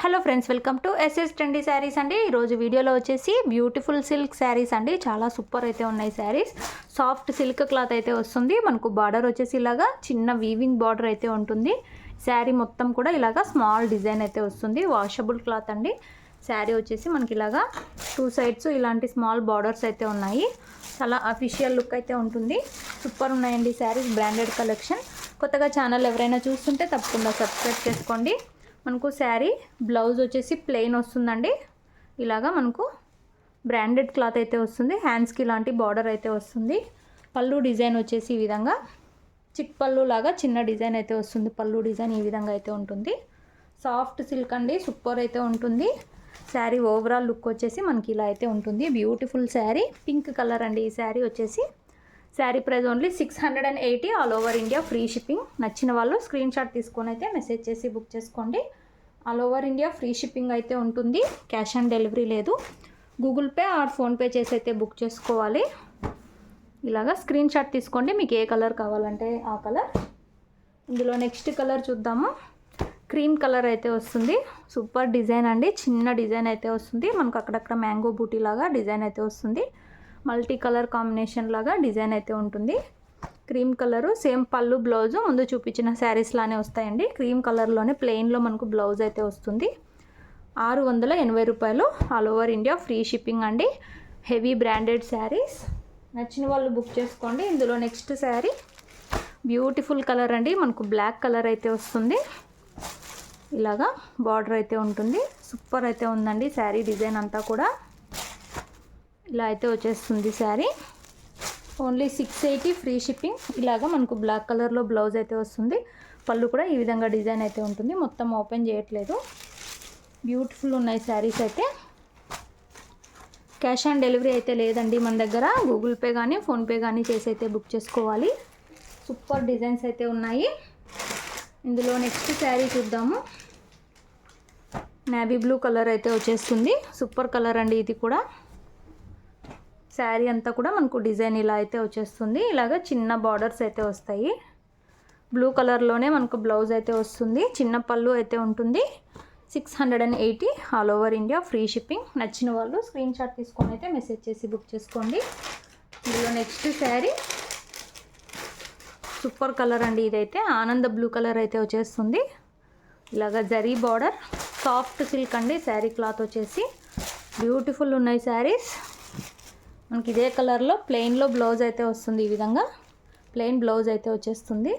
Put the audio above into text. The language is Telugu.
Hello friends, welcome to SS Trendy Sarees అండి. ఈరోజు వీడియోలో వచ్చేసి బ్యూటిఫుల్ సిల్క్ శారీస్ అండి. చాలా సూపర్ అయితే ఉన్నాయి శారీస్. సాఫ్ట్ సిల్క్ క్లాత్ అయితే వస్తుంది. మనకు బార్డర్ వచ్చేసి ఇలాగా చిన్న వీవింగ్ బార్డర్ అయితే ఉంటుంది. శారీ మొత్తం కూడా ఇలాగా స్మాల్ డిజైన్ అయితే వస్తుంది. వాషబుల్ క్లాత్ అండి. శారీ వచ్చేసి మనకి ఇలాగా టూ సైడ్స్ ఇలాంటి స్మాల్ బార్డర్స్ అయితే ఉన్నాయి. చాలా అఫీషియల్ లుక్ అయితే ఉంటుంది. సూపర్ ఉన్నాయండి శారీస్. Branded collection. కొత్తగా ఛానల్ ఎవరైనా చూస్తుంటే తప్పకుండా సబ్స్క్రైబ్ చేసుకోండి. మనకు శారీ బ్లౌజ్ వచ్చేసి ప్లెయిన్ వస్తుందండి. ఇలాగా మనకు బ్రాండెడ్ క్లాత్ అయితే వస్తుంది. హ్యాండ్స్కి ఇలాంటి బార్డర్ అయితే వస్తుంది. పళ్ళు డిజైన్ వచ్చేసి ఈ విధంగా చిక్ పళ్ళు లాగా చిన్న డిజైన్ అయితే వస్తుంది. పళ్ళు డిజైన్ ఈ విధంగా అయితే ఉంటుంది. సాఫ్ట్ సిల్క్ అండి. సూపర్ అయితే ఉంటుంది. శారీ ఓవరాల్ లుక్ వచ్చేసి మనకి ఇలా అయితే ఉంటుంది. బ్యూటిఫుల్ శారీ. పింక్ కలర్ అండి ఈ శారీ వచ్చేసి. Sari price only 680. All over India free shipping. నచ్చిన వాళ్ళు స్క్రీన్ షాట్ తీసుకొని అయితే మెసేజ్ చేసి బుక్ చేసుకోండి. All over India free shipping అయితే ఉంటుంది. క్యాష్ ఆన్ డెలివరీ లేదు. గూగుల్ పే ఆర్ ఫోన్పే చేసి అయితే బుక్ చేసుకోవాలి. ఇలాగా స్క్రీన్ షాట్ తీసుకోండి. మీకు ఏ కలర్ కావాలంటే ఆ కలర్. ఇందులో నెక్స్ట్ కలర్ చూద్దాము. క్రీమ్ కలర్ అయితే వస్తుంది. సూపర్ డిజైన్ అండి. చిన్న డిజైన్ అయితే వస్తుంది. మనకు అక్కడక్కడ మ్యాంగో బూటీ లాగా డిజైన్ అయితే వస్తుంది. మల్టీ కలర్ కాంబినేషన్ లాగా డిజైన్ అయితే ఉంటుంది. Cream colour. సేమ్ పళ్ళు బ్లౌజు ముందు చూపించిన శారీస్ లానే వస్తాయండి. క్రీమ్ కలర్లోనే ప్లెయిన్లో మనకు బ్లౌజ్ అయితే వస్తుంది. 680 రూపాయలు. All over India free shipping అండి. Heavy branded saris. నచ్చిన వాళ్ళు బుక్ చేసుకోండి. ఇందులో నెక్స్ట్ శారీ బ్యూటిఫుల్ కలర్ అండి. మనకు బ్లాక్ కలర్ అయితే వస్తుంది. ఇలాగా బార్డర్ అయితే ఉంటుంది. సూపర్ అయితే ఉందండి శారీ డిజైన్ అంతా కూడా. ఇలా అయితే వచ్చేస్తుంది శారీ. Only 680 free shipping. ఇలాగా మనకు బ్లాక్ కలర్లో బ్లౌజ్ అయితే వస్తుంది. పళ్ళు కూడా ఈ విధంగా డిజైన్ అయితే ఉంటుంది. మొత్తం ఓపెన్ చేయట్లేదు. బ్యూటిఫుల్ ఉన్నాయి శారీస్ అయితే. క్యాష్ ఆన్ డెలివరీ అయితే లేదండి మన దగ్గర. గూగుల్ పే కానీ ఫోన్పే కానీ చేసి అయితే బుక్ చేసుకోవాలి. సూపర్ డిజైన్స్ అయితే ఉన్నాయి. ఇందులో నెక్స్ట్ శారీ చూద్దాము. నేవీ బ్లూ కలర్ అయితే వచ్చేస్తుంది. సూపర్ కలర్ అండి ఇది కూడా. శారీ అంతా కూడా మనకు డిజైన్ ఇలా అయితే వచ్చేస్తుంది. ఇలాగ చిన్న బార్డర్స్ అయితే వస్తాయి. బ్లూ కలర్లోనే మనకు బ్లౌజ్ అయితే వస్తుంది. చిన్న పళ్ళు అయితే ఉంటుంది. 680. All over India free shipping. నచ్చిన వాళ్ళు స్క్రీన్ షాట్ తీసుకొని అయితే మెసేజ్ చేసి బుక్ చేసుకోండి. ఇందులో నెక్స్ట్ శారీ సూపర్ కలర్ అండి ఇదైతే. ఆనంద బ్లూ కలర్ అయితే వచ్చేస్తుంది. ఇలాగ జరీ బార్డర్. సాఫ్ట్ సిల్క్ అండి శారీ క్లాత్ వచ్చేసి. బ్యూటిఫుల్ ఉన్నాయి శారీస్. మనకి ఇదే కలర్లో ప్లెయిన్లో బ్లౌజ్ అయితే వస్తుంది. ఈ విధంగా ప్లెయిన్ బ్లౌజ్ అయితే వచ్చేస్తుంది.